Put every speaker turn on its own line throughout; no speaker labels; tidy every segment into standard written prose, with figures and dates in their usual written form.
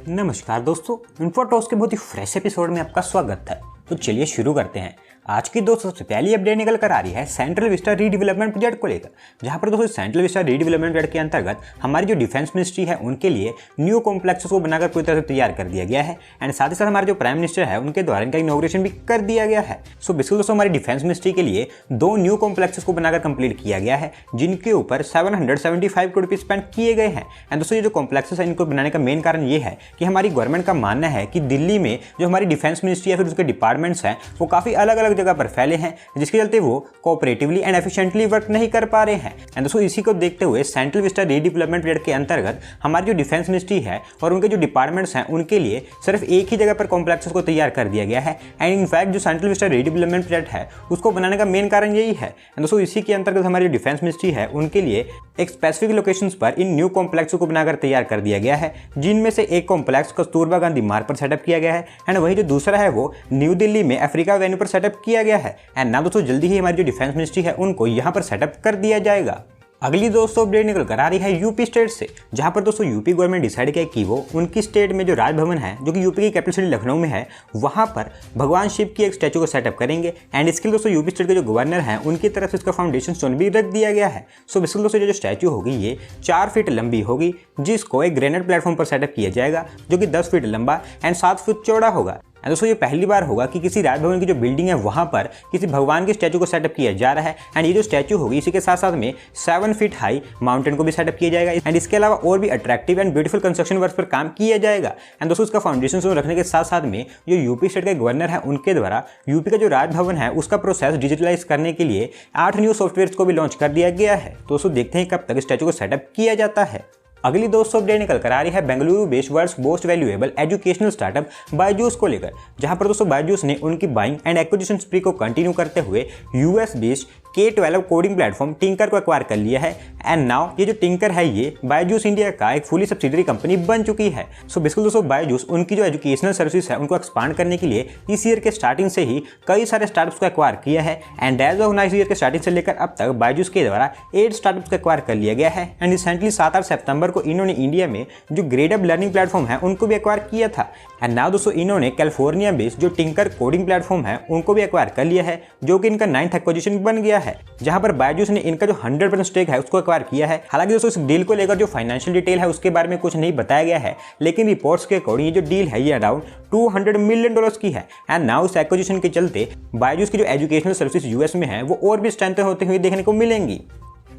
नमस्कार दोस्तों, इन्फोटॉक्स के बहुत ही फ्रेश एपिसोड में आपका स्वागत है। तो चलिए शुरू करते हैं। आज की दोस्तों सबसे पहली अपडेट निकल कर आ रही है सेंट्रल विस्टा रीडेवलपमेंट प्रोजेक्ट को लेकर, जहां पर दोस्तों सेंट्रल विस्टा रीडेवलपमेंट प्रोजेक्ट के अंतर्गत हमारी जो डिफेंस मिनिस्ट्री है उनके लिए न्यू कॉम्प्लेक्सेस को बनाकर पूरी तरह से तैयार कर दिया गया है। एंड साथ ही साथ हमारे जो प्राइम मिनिस्टर है उनके द्वारा इनका इनॉग्रेशन भी कर दिया गया है। सो बेसिकली दोस्तों हमारी डिफेंस मिनिस्ट्री के लिए 2 न्यू कॉम्प्लेक्सेस को बनाकर कंप्लीट किया गया है, जिनके ऊपर 775 करोड़ रुपये स्पेंड किए गए हैं। एंड दोस्तों ये जो कॉम्प्लेक्सेस है इनको बनाने का मेन कारण ये है कि हमारी गवर्नमेंट का मानना है कि दिल्ली में जो हमारी डिफेंस मिनिस्ट्री या फिर उसके डिपार्टमेंट्स हैं वो काफ़ी अलग अलग जगह पर फैले हैं, जिसके चलते वो कोऑपरेटिवली एंड एफिशिएंटली वर्क नहीं कर पा रहे हैं। एंड दोस्तों इसी को देखते हुए सेंट्रल विस्टा रीडेवलपमेंट प्रोजेक्ट के अंतर्गत हमारी जो डिफेंस मिनिस्ट्री है और उनके जो डिपार्टमेंट्स हैं उनके लिए सिर्फ एक ही जगह पर कॉम्प्लेक्सेस को तैयार कर दिया गया है। एंड इनफैक्ट जो सेंट्रल विस्टा रीडेवलपमेंट प्रोजेक्ट है उसको बनाने का मेन कारण यही है। एंड दोस्तों इसी के अंतर्गत हमारी डिफेंस मिनिस्ट्री है उनके लिए एक स्पेसिफिक लोकेशंस पर इन न्यू कॉम्प्लेक्स को बनाकर तैयार कर दिया गया है, जिनमें से एक कॉम्प्लेक्स कस्तूरबा गांधी मार्ग पर सेटअप किया गया है एंड वही जो दूसरा है वो न्यू दिल्ली में अफ्रीका वेन्यू पर सेटअप किया गया है। एंड ना दोस्तों जल्दी ही हमारी जो डिफेंस मिनिस्ट्री है उनको यहाँ पर सेटअप कर दिया जाएगा। अगली दोस्तों अपडेट निकल कर आ रही है यूपी स्टेट से, जहां पर दोस्तों यूपी गवर्नमेंट डिसाइड किया कि वो उनकी स्टेट में जो राजभवन है जो कि यूपी की कैपिटल सिटी लखनऊ में है वहां पर भगवान शिव की एक स्टैचू को सेटअप करेंगे। एंड इसके लिए दोस्तों यूपी स्टेट के जो गवर्नर हैं उनकी तरफ से इसका फाउंडेशन स्टोन भी रख दिया गया है। सो बेसिकली दोस्तों जो स्टैचू होगी ये 4 फीट लंबी होगी, जिसको एक ग्रेनाइट प्लेटफॉर्म पर सेटअप किया जाएगा जो कि 10 फीट लंबा एंड 7 फीट चौड़ा होगा। दोस्तों ये पहली बार होगा कि किसी राजभवन की जो बिल्डिंग है वहां पर किसी भगवान के स्टैचू को सेटअप किया जा रहा है। एंड ये जो स्टैचू होगी इसी के साथ साथ में 7 फीट हाई माउंटेन को भी सेटअप किया जाएगा। एंड इसके अलावा और भी attractive and beautiful construction work पर काम किया जाएगा। एंड दोस्तों इसका फाउंडेशन स्टोन रखने के साथ साथ में जो यूपी स्टेट के गवर्नर है उनके द्वारा यूपी का जो राजभवन है उसका प्रोसेस डिजिटलाइज करने के लिए 8 न्यू सॉफ्टवेयर को भी लॉन्च कर दिया गया है। दोस्तों देखते हैं कब तक स्टैचू को सेटअप किया जाता है। अगली दोस्तों अपडेट निकल कर आ रही है Bengaluru based world's most valuable educational startup Byju's को लेकर, जहां पर दोस्तों बायजूस ने उनकी बाइंग एंड एक्विजिशन स्प्री को कंटिन्यू करते हुए US based K12 coding platform tinker को एक्वायर कर लिया है। एंड नाउ ये जो टिंकर है ये बायजूस इंडिया का एक फुली सब्सिडरी कंपनी बन चुकी है। सो बेसिकली दोस्तों बायजूस उनकी जो एजुकेशनल सर्विस है उनको एक्सपांड करने के लिए इस ईयर के स्टार्टिंग से ही कई सारे स्टार्टअप्स को एक्वायर किया है। And as of now year के स्टार्टिंग से लेकर अब तक बायजूस के द्वारा 8 स्टार्टअप्स को एक्वायर कर लिया गया है। एंड रिसेंटली 7-8 सितंबर को इन्होंने इंडिया में जो ग्रेड अप लर्निंग प्लेटफॉर्म है उनको भी एक्वायर किया था। एंड नाउ दोस्तों इन्होंने कैलिफोर्निया बेस्ड जो टिंकर कोडिंग प्लेटफॉर्म है उनको भी एक्वायर कर लिया है, जो कि इनका 9th एक्विजिशन बन गया है, जहां पर बायजूस ने इनका जो 100% स्टेक है उसको एक्वायर किया है। हालांकि दोस्तों इस डील को लेकर जो फाइनेंशियल डिटेल है उसके बारे में कुछ नहीं बताया गया है, लेकिन रिपोर्ट्स के अकॉर्डिंग ये जो डील है ये अराउंड $200 मिलियन की है। एंड नाउ इस एक्विजिशन के चलते बायजूस की जो एजुकेशनल सर्विस यूएस में है वो और भी स्ट्रेंथन होते हुए देखने को मिलेंगी।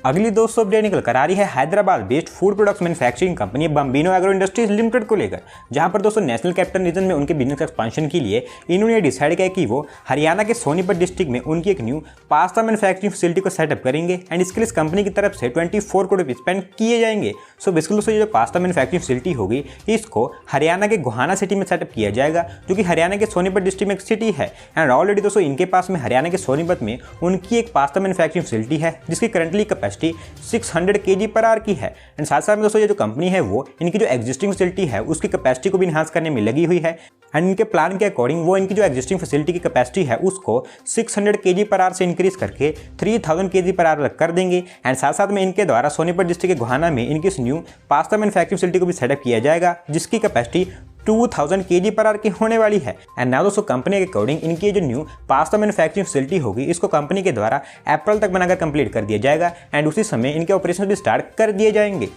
अगली दोस्तों अपडेट निकल कर आ रही है Hyderabad based food products manufacturing company Bambino Agro Industries Limited को लेकर, जहां पर दोस्तों नेशनल कैपिटल रीजन में उनके बिजनेस एक्सपांशन के लिए इन्होंने डिसाइड किया कि वो हरियाणा के सोनीपत डिस्ट्रिक्ट में उनकी एक न्यू पास्ता मैन्युफैक्चरिंग फैसिलिटी को सेटअप करेंगे। एंड इसके लिए इस कंपनी की तरफ से 24 करोड़ रुपये स्पेंड किए जाएंगे। सो बेसिकली दोस्तों ये जो पास्ता मैन्युफैक्चरिंग फैसिलिटी होगी इसको हरियाणा के गोहाना सिटी में सेटअप किया जाएगा, जो कि हरियाणा के सोनीपत डिस्ट्रिक्ट में एक सिटी है। एंड ऑलरेडी दोस्तों इनके पास में हरियाणा के सोनीपत में उनकी एक पास्ता मैन्युफैक्चरिंग फैसिलिटी है जिसकी currently capacity 600 kg per hour की है। एंड साथ साथ में दोस्तों ये जो कंपनी है वो इनकी जो एग्जिस्टिंग फैसिलिटी है उसकी कैपेसिटी को भी इनहांस करने में लगी हुई है। एंड इनके प्लान के अकॉर्डिंग वो इनकी जो एग्जिस्टिंग फैसिलिटी की कैपेसिटी है उसको 600 kg पर आवर से इंक्रीज करके 3000 kg पर आवर कर देंगे। एंड साथ साथ में इनके द्वारा सोनीपत डिस्ट्रिक्ट के गोहाना में इनकी इस न्यू पास्ता मैन्युफैक्चरिंग फैसिलिटी को भी सेटअप किया जाएगा, जिसकी कैपेसिटी 2000 kg पर आवर की होने वाली है। एंड नाउ दोस्तों कंपनी के अकॉर्डिंग इनकी जो न्यू पास्ता मैन्युफैक्चरिंग फैसिलिटी होगी इसको कंपनी के द्वारा अप्रैल तक बनाकर कंप्लीट कर दिया जाएगा। एंड उसी समय इनके ऑपरेशन भी स्टार्ट कर दिए जाएंगे।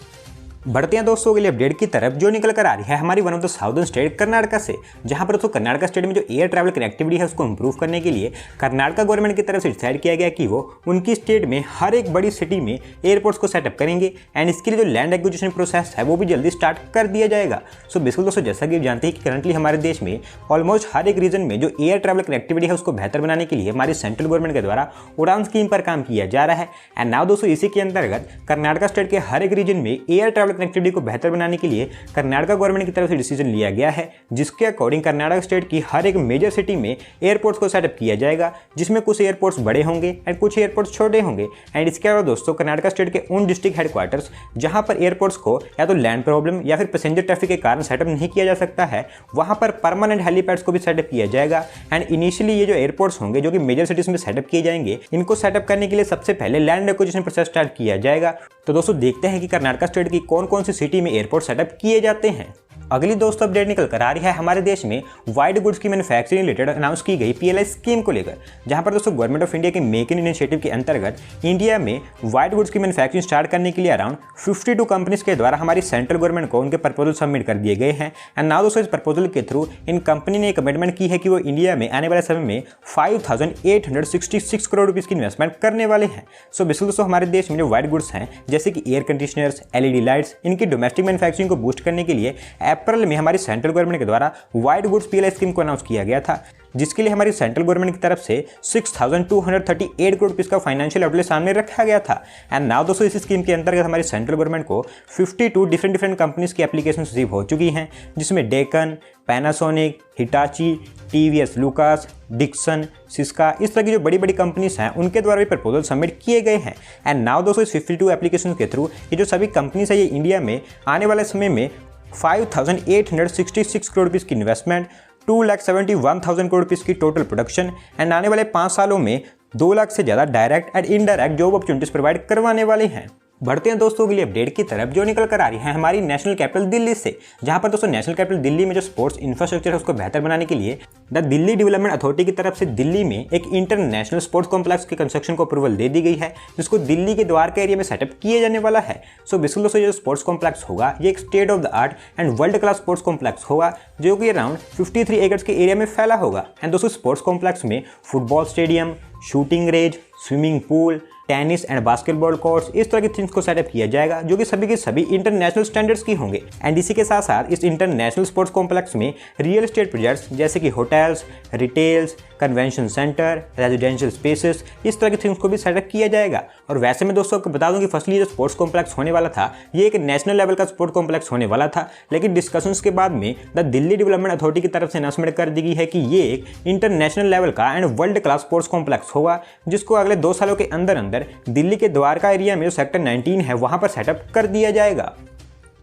बढ़ते हैं दोस्तों अगले अपडेट की तरफ, जो निकल कर आ रही है हमारी one of the southern state Karnataka से, जहां पर दोस्तों कर्नाटका स्टेट में जो एयर ट्रैवल कनेक्टिविटी है उसको इंप्रूव करने के लिए कर्नाटका गवर्नमेंट की तरफ से डिसाइड किया गया कि वो उनकी स्टेट में हर एक बड़ी सिटी में एयरपोर्ट्स को सेटअप करेंगे। एंड इसके लिए जो लैंड एक्विजिशन प्रोसेस है वो भी जल्दी स्टार्ट कर दिया जाएगा। सो बेसिकली दोस्तों जैसा कि आप जानते हैं कि करंटली हमारे देश में ऑलमोस्ट हर एक रीजन में जो एयर ट्रैवल कनेक्टिविटी है उसको बेहतर बनाने के लिए हमारी सेंट्रल गवर्नमेंट के द्वारा उड़ान स्कीम पर काम किया जा रहा है। एंड नाउ दोस्तों इसी के अंतर्गत कर्नाटका स्टेट के हर एक रीजन में एयर ट्रैवल कनेक्टिविटी को बेहतर बनाने के लिए कर्नाटका गवर्नमेंट की तरफ से डिसीजन लिया गया है, जिसके अकॉर्डिंग कर्नाटक स्टेट की हर एक मेजर सिटी में एयरपोर्ट्स को सेटअप किया जाएगा, जिसमें कुछ एयरपोर्ट्स बड़े होंगे एंड कुछ एयरपोर्ट्स छोटे होंगे। एंड इसके अलावा दोस्तों कर्नाटका स्टेट के उन डिस्ट्रिक्ट हेडक्वार्टर्स जहां पर एयरपोर्ट्स को या तो लैंड प्रॉब्लम या फिर पैसेंजर ट्रैफिक के कारण सेटअप नहीं किया जा सकता है, वहां पर परमानेंट हेलीपैड्स को भी सेटअप किया जाएगा। एंड इनिशियली ये जो एयरपोर्ट्स होंगे जो कि मेजर सिटीज में सेटअप किए जाएंगे, इनको सेटअप करने के लिए सबसे पहले लैंड एक्विजिशन प्रोसेस स्टार्ट किया जाएगा। तो दोस्तों देखते हैं कि कर्नाटका स्टेट की कौन कौन सी सिटी में एयरपोर्ट सेटअप किए जाते हैं। अगली दोस्तों अपडेट निकल कर आ रही है हमारे देश में वाइड गुड्स की मैन्युफैक्चरिंग रिलेटेड अनाउंस की गई PLI स्कीम को लेकर, जहां पर दोस्तों गवर्नमेंट ऑफ इंडिया के मेक इन इनिशिएटिव के अंतर्गत इंडिया में वाइड गुड्स की मैन्युफैक्चरिंग स्टार्ट करने के लिए अराउंड 52 कंपनीज के द्वारा हमारी सेंट्रल गवर्नमेंट को उनके प्रपोजल सबमिट कर दिए गए हैं। एंड नाउ दोस्तों इस प्रपोजल के थ्रू इन कंपनी ने कमिटमेंट की है कि वो इंडिया में आने वाले समय में 5,866 करोड़ रुपीज़ की इन्वेस्टमेंट करने वाले हैं। सो बेसिकली दोस्तों हमारे देश में जो वाइड गुड्स हैं जैसे कि एयर कंडीशनर्स, LED लाइट्स, इनकी डोमेस्टिक मैन्युफैक्चरिंग को बूस्ट करने के लिए अप्रैल में हमारी सेंट्रल गवर्नमेंट के द्वारा वाइड गुड्स PLI स्कीम को अनाउंस किया गया था, जिसके लिए हमारी सेंट्रल गवर्नमेंट की तरफ से 6,238 करोड़ रुपीज़ का फाइनेंशियल आउटले सामने रखा गया था। एंड नाउ दोस्तों इस स्कीम के अंतर्गत हमारी सेंट्रल गवर्नमेंट को 52 डिफरेंट कंपनीज की एप्लीकेशन रिसीव हो चुकी हैं, जिसमें Deccan, Panasonic, Hitachi, TVS Lucas, Dixon, Syska, इस तरह की जो बड़ी बड़ी कंपनीज हैं उनके द्वारा भी प्रपोजल सबमिट किए गए हैं। एंड नाउ दोस्तों इस 52 एप्लीकेशन के थ्रू ये जो सभी कंपनीज है ये इंडिया में आने वाले समय में 5,866 करोड़ रुपीज़ की इन्वेस्टमेंट, 2,71,000 करोड़ रुपीज़ की टोटल प्रोडक्शन एंड आने वाले 5 सालों में 2 लाख से ज़्यादा direct and indirect job opportunities provide करवाने वाले हैं। बढ़ते हैं दोस्तों अगली अपडेट की तरफ, जो निकल कर आ रही है हमारी नेशनल कैपिटल दिल्ली से, जहां पर दोस्तों नेशनल कैपिटल दिल्ली में जो स्पोर्ट्स इंफ्रास्ट्रक्चर है उसको बेहतर बनाने के लिए द दिल्ली डेवलपमेंट अथॉरिटी की तरफ से दिल्ली में एक इंटरनेशनल स्पोर्ट्स कॉम्प्लेक्स के कंस्ट्रक्शन को अप्रूवल दे दी गई है, जिसको दिल्ली के द्वारका एरिया में सेटअप किया जाने वाला है। सो बेसिकली दोस्तों जो स्पोर्ट्स कॉम्प्लेक्स होगा ये एक state of the art and world class sports complex होगा, जो कि अराउंड 53 एकड़ के एरिया में फैला होगा। एंड दोस्तों स्पोर्ट्स कॉम्प्लेक्स में football stadium, shooting range, swimming pool, tennis and basketball courts, इस तरह की थिंग्स को सेटअप किया जाएगा, जो कि सभी के सभी इंटरनेशनल स्टैंडर्ड्स की होंगे। एंड इसी के साथ साथ इस इंटरनेशनल स्पोर्ट्स कॉम्प्लेक्स में रियल एस्टेट प्रोजेक्ट्स जैसे कि hotels, retails, convention centre, residential spaces, इस तरह की थिंग्स को भी सेटअप किया जाएगा। और वैसे मैं दोस्तों आपको बता दूं कि फर्स्टली जो स्पोर्ट्स कॉम्प्लेक्स होने वाला था ये एक नेशनल लेवल का स्पोर्ट्स कॉम्प्लेक्स होने वाला था, लेकिन डिस्कशंस के बाद में द दिल्ली डेवलपमेंट अथॉरिटी की तरफ से अनाउंसमेंट कर दी गई है कि ये एक इंटरनेशनल लेवल का and world class sports complex होगा, जिसको अगले 2 सालों के अंदर अंदर दिल्ली के द्वारका एरिया में जो सेक्टर 19 है वहां पर सेटअप कर दिया जाएगा।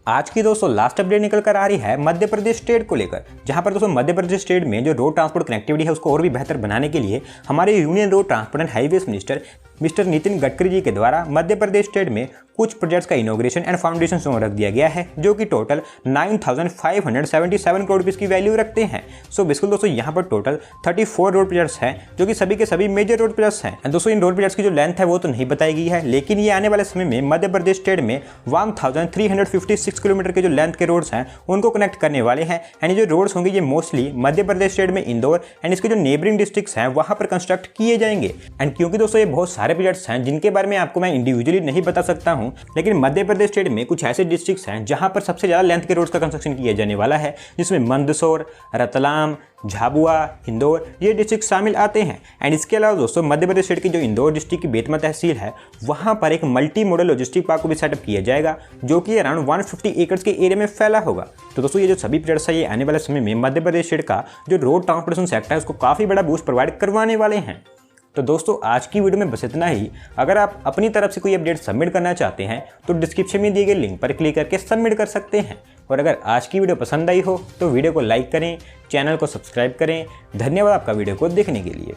आज की दोस्तों लास्ट अपडेट निकल कर आ रही है मध्य प्रदेश स्टेट को लेकर, जहां पर दोस्तों मध्य प्रदेश स्टेट में जो रोड ट्रांसपोर्ट कनेक्टिविटी है उसको और भी बेहतर बनाने के लिए हमारे union road transport and highways minister mister Nitin Gadkari ji के द्वारा मध्य प्रदेश स्टेट में कुछ प्रोजेक्ट्स का इनॉग्रेशन एंड फाउंडेशन स्टोन रख दिया गया है, जो कि टोटल 9,577 करोड़ रुपीज़ की वैल्यू रखते हैं। सो बेसिकली दोस्तों यहाँ पर टोटल 34 रोड प्रोजेक्ट्स हैं, जो कि सभी के सभी मेजर रोड प्रोजेक्ट्स हैं। एंड दोस्तों इन रोड प्रोजेक्ट्स की जो लेंथ है वो तो नहीं बताई गई है, लेकिन ये आने वाले समय में मध्य प्रदेश स्टेट में 1,356 किलोमीटर के जो लेंथ के रोड्स हैं उनको कनेक्ट करने वाले हैं। एंड ये जो रोड्स होंगे ये मोस्टली मध्य प्रदेश स्टेट में इंदौर एंड इसके जो नेबरिंग डिस्ट्रिक्ट्स हैं वहाँ पर कंस्ट्रक्ट किए जाएंगे। एंड क्योंकि दोस्तों ये बहुत सारे प्रोजेक्ट्स हैं जिनके बारे में आपको मैं इंडिविजुअली नहीं बता सकता हूं, लेकिन मध्य प्रदेश स्टेट में कुछ ऐसे डिस्ट्रिक्ट्स हैं जहां पर सबसे ज़्यादा लेंथ के रोड्स का कंस्ट्रक्शन किया जाने वाला है, जिसमें मंदसौर, रतलाम, झाबुआ, इंदौर ये डिस्ट्रिक्ट शामिल आते हैं। एंड इसके अलावा दोस्तों मध्य प्रदेश स्टेट की जो इंदौर डिस्ट्रिक्ट की बेतमा तहसील है वहाँ पर एक मल्टी मॉडल लॉजिस्टिक पार्क को भी सेटअप किया जाएगा, जो कि अराउंड 150 एकड़ के एरिया में फैला होगा। तो दोस्तों ये जो सभी प्रोजेक्ट्स है ये आने वाले समय में मध्य प्रदेश स्टेट का जो रोड ट्रांसपोर्टेशन सेक्टर है उसको काफ़ी बड़ा बूस्ट प्रोवाइड करवाने वाले हैं। तो दोस्तों आज की वीडियो में बस इतना ही। अगर आप अपनी तरफ से कोई अपडेट सबमिट करना चाहते हैं तो डिस्क्रिप्शन में दिए गए लिंक पर क्लिक करके सबमिट कर सकते हैं। और अगर आज की वीडियो पसंद आई हो तो वीडियो को लाइक करें, चैनल को सब्सक्राइब करें। धन्यवाद आपका वीडियो को देखने के लिए।